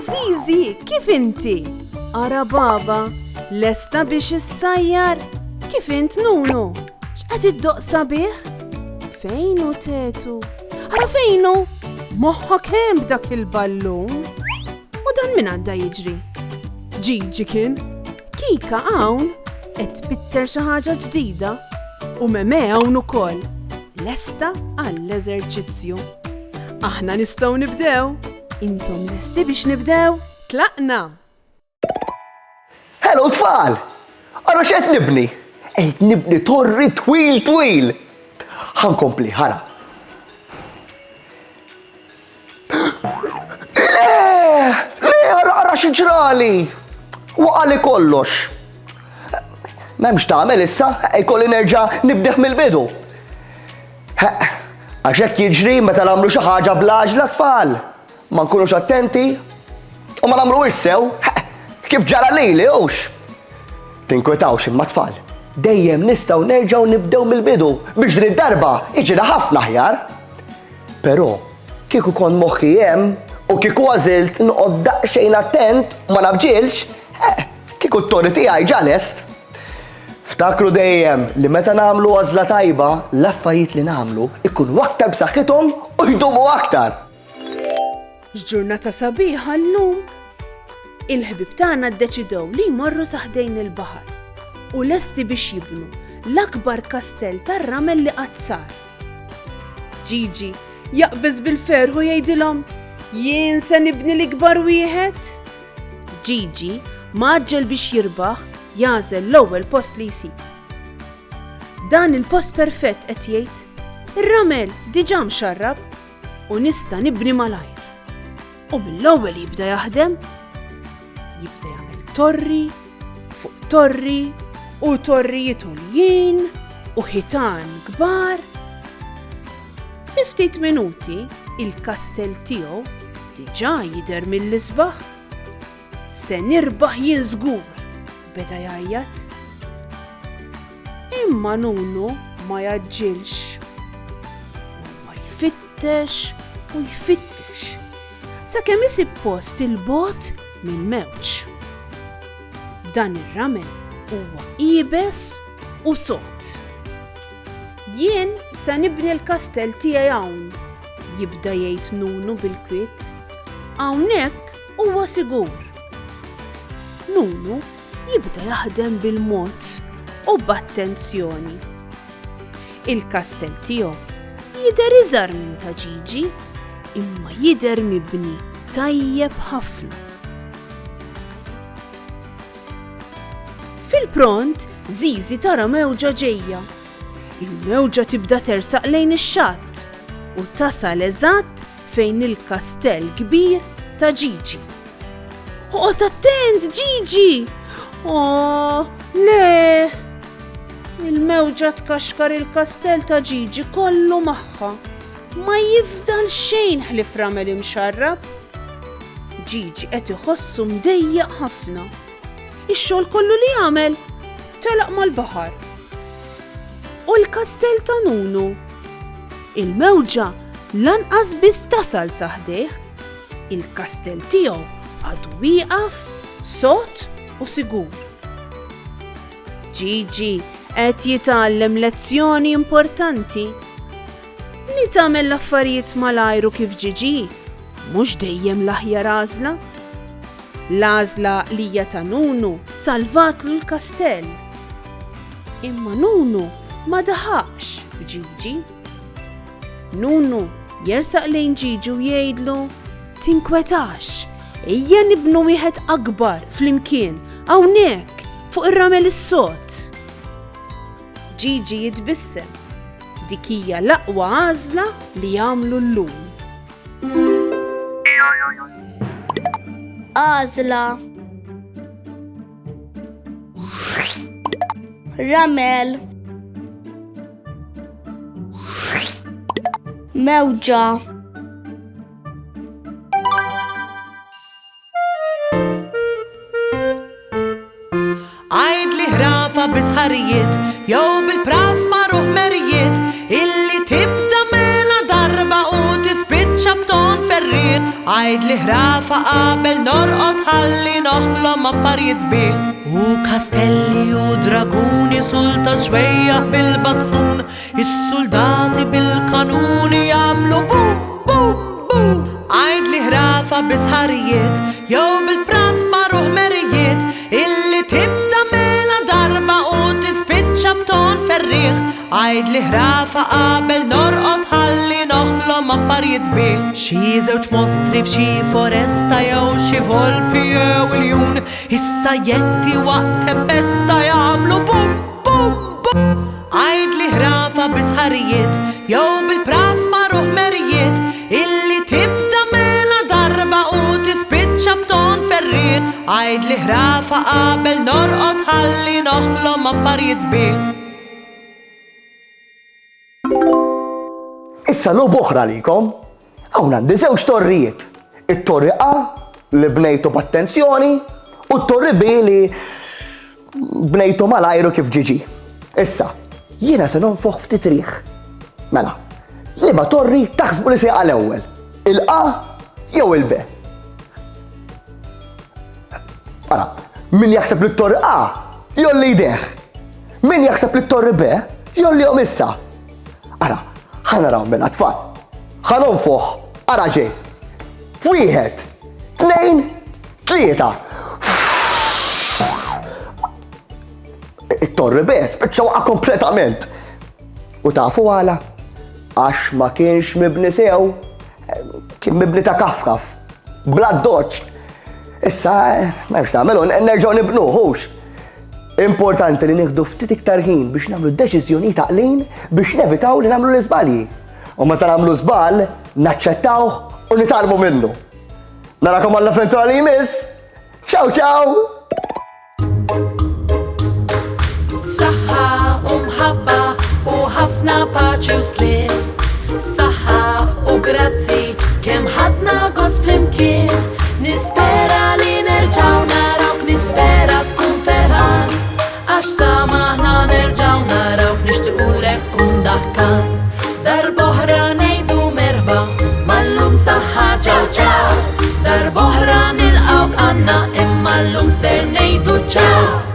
Zizi, kif inti? Ara baba, lesta biex issajjar? Kif int Nunu? X'qed iddoqsa bih? Fejnu tetu? Ara fejnu? Moħħok hemm b'dak il-ballun? U dan min għadda jiġri? Gigi kien? Kika hawn qed tbitter xi ħaġa ġdida u Meme hawn ukoll. Lesta għall-eżerċizzju. Aħna nistgħu nibdew. Intom lesti biex nibdew? Tlaqna! Hello tfal! Ara x'qed nibni? Qed nibni torri twil. Ħankompli, ħara. Le, ara xiġrali! Waqali kollox. M'hemmx tagħmel issa, jkolli nerġa' nibdeħ mill-bidu. Għax hekk jiġri meta nagħmlu xi ħaġa bl-għaġla tfal. Ma nkunux attenti u ma nagħmluhiex sew. Kif ġara lili hux. Tinkwetawx imma tfal. Dejjem nistgħu nerġgħu nibdew mill-bidu biex din id-darba jiġri ħafna aħjar. Però kieku kont moħħi hemm u kieku għażilt noqgħod daqsxejn attent ma nabġilx, kieku t-torri tiegħi ġa lest. Ftakru dejjem li meta nagħmlu għażla tajba, l-affarijiet li nagħmlu ikunu aktar b'saħħithom u jdumu aktar. X'ġurnata sabiħa llum. Il-ħbib tagħna ddeċidew li jmorru saħdejn il-baħar u lesti biex jibnu l-akbar kastell tar-ramel li qatt sar. Gigi jaqbeż bil-ferħu jgħidilhom jien se nibni l-ikbar wieħed. Gigi maġġel biex jirbaħ jażel l-ewwel post li jsib. Dan il-post perfett qed jgħid, ir-ramel diġà mxarrab u nista' nibni malajr. U mill-ewwel jibda jaħdem, jibda jagħmel torri fuq torri u torrijiet għoljin u ħitan kbar. Fi ftit minuti il-kastell tiegħu diġà jidher mill-isbaħ. Se nirbaħ jien żgur, beda jgħajjat. Imma Nunu ma jaġġilx. Ma jfittex u jfittex. Sakemm isib post il-bot mill-mewġ. Dan ir-ramel huwa qiebes u sod. Jien se nibni l-kastell tiegħi hawn, jibda jgħid Nunu bil-kwiet. Hawnhekk huwa sigur. Nunu jibda jaħdem bil-mod u b'attenzjoni. Il-kastell tiegħu jidher iżgħar minn ta' Gigi, imma jidher mibni tajjeb ħafna. Fil-pront, Zizi tara mewġa ġejja. Il-mewġa tibda tersaq lejn ix-xatt u tasal eżatt fejn il-kastell kbir ta' Gigi. Oqgħod attent, Gigi! Oh, le! Il-mewġa tkaxkar il-kastell ta' Gigi kollu magħha. Ma jifdal xejn ħlif ramel imxarrab. Gigi qed iħossu mdejjaq ħafna. Ix-xogħol kollu li jagħmel telaq mal-baħar. U l-kastell ta' Nunu. Il-mewġa lanqas biss tasal saħdejh. Il-kastell tiegħu għadu wieqaf, sod u sigur. Gigi qed jitgħallem lezzjoni importanti. Li tagħmel l-affarijiet malajru kif Gigi, mhux dejjem l-aħjar għażla. L-għażla li hija ta' Nunu salvatlu l-kastell. Imma Nunu ma daħaqx b'Gigi. Nunu jersaq lejn Gigi u jgħidlu, tinkwetax, ejja nibnu wieħed akbar flimkien hawnhekk fuq ir-ramel is-sod. Gigi jitbissem. Dik hija l-aqwa għażla li jagħmlu llum. Għażla. Ramel. Mewġa. Għajd li ħrafa bizħarijiet, jew bil-pras maruq merijiet, illi tibda mela darba u tispiċċa spiċċabton ferriq Għajd li ħrafa qabel norqot ħalli noħlom affarijiet sbieħ U kastelli u draguni sultan xwejja bil-bastun Is-soldati bil-kanuni jagħmlu bum bum bum Għajd li ħrafa bisħarijiet jew bil-pras maruħ merijiet Illi tibda mela darba u tispiċċa b'ton ferriħ Għajd li ħrafa qabel norqot ħalli noħlom affarijiet sbieħ Xi żewġ mostri f'xi foresta jew xi volpi jew iljun Is-sajjetti waqt tempesta jagħmlu bum bum bum Għajd li ħrafa bisħarijiet jew bil-pras maruħ merijiet Illi tibda mela darba u tispiċċa b'ton ferriħ Għajd li ħrafa qabel norqot ħalli noħlom affarijiet sbieħ Issa lu boħra likom, hawn għandi żewġ torrijiet. It-torri A li bnejtu b'attenzjoni u t-torri B li bnejtu mal-ajru kif ġiġi. Issa, jiena se nonfoħ ftit riħ. Mela, liema torri taħsbu li sieqa l-ewwel, il-A jew il-B. Ara, min jaħseb li t-torri A jolli jdeħ. Min jaħseb li t-torri B jolli jom issa. Ara, ħanaraw minn tfal. ħanonfoħ, ara ġej. 1, 2, 3. It-torri B spiċċa waqa' kompletament. U tafu għala? Għax ma kienx mibni sew, kien mibni ta' kafkaf, bla doċ. Issa, m'hemmx tagħmlu, nerġgħu nibnuhux. Importanti li nieħdu ftit iktar ħin biex nagħmlu deċiżjoni taqlin biex nevitaw li nagħmlu l-iżbalji. U meta nagħmlu żball, naċċettawh u nitalmu minnu. Narakom għall-avventura li jmiss. Ciao ciao! Saħħa u mħabba u ħafna paċi u slim. Saħħa u grazzi kemm ħadna gost flimkien. Nispera li nerġgħu narawk, nispera tkun ferħan. Għax samaħna nerġaw narawk nixtiqulek tkun daħkan Darboħra nejdu merba Mallum saħħa ċaw ċaw Darboħra nilqawk għanna Imma llum ser nejdu ċaw